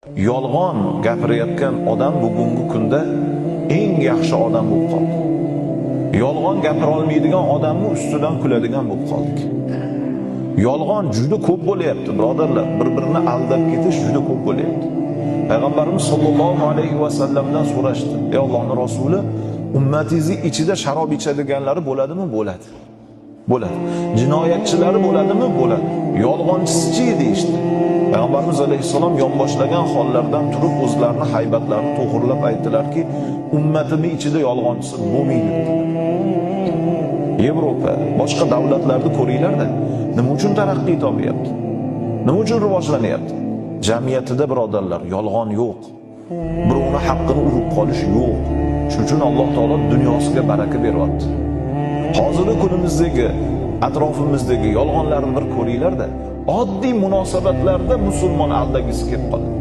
Yolg'on gapirayotgan odam bugungi kunda eng yaxshi odam bo'lib qoldi. Yolg'on gapira olmaydigan odamni ustidan kuladigan bo'lib qoldik. Yolg'on juda ko'p bo'lyapti, birodarlar. Bir-birini aldab ketish juda ko'p bo'lyapti. Payg'ambarimiz sollallohu alayhi va sallamdan so'rashdi: "Ey Allohning rasuli, ummatingizni ichida sharob ichadiganlari bo'ladimi?" Bo'ladi. Bo'ladi. Jinoyatchilari bo'ladimi? Bo'ladi. Yolg'onchisi-chi deyishdi. Payg'ambarimiz alayhissalom yonboshlagan hollardan turib o'zlarini haybatlarini to'g'rilab aytdilarki, ummatimning ichida yolg'onchisi bo'lmaydi dedilar. Yevropa, boshqa davlatlarni ko'ringlar-da, nima uchun taraqqiy topyapti? Nima uchun rivojlanyapti? Jamiyatida birodarlar, yolg'on yo'q. Birovni haqqini urib qolish yo'q. Shuning uchun Alloh taolo dunyosiga baraka beryapti. Hozirgi kunimizdagi atrofimizdagi yolg'onlarni bir ko'ringlar-da, oddiy munosabatlarda musulmon aldagisi kelib qoladi.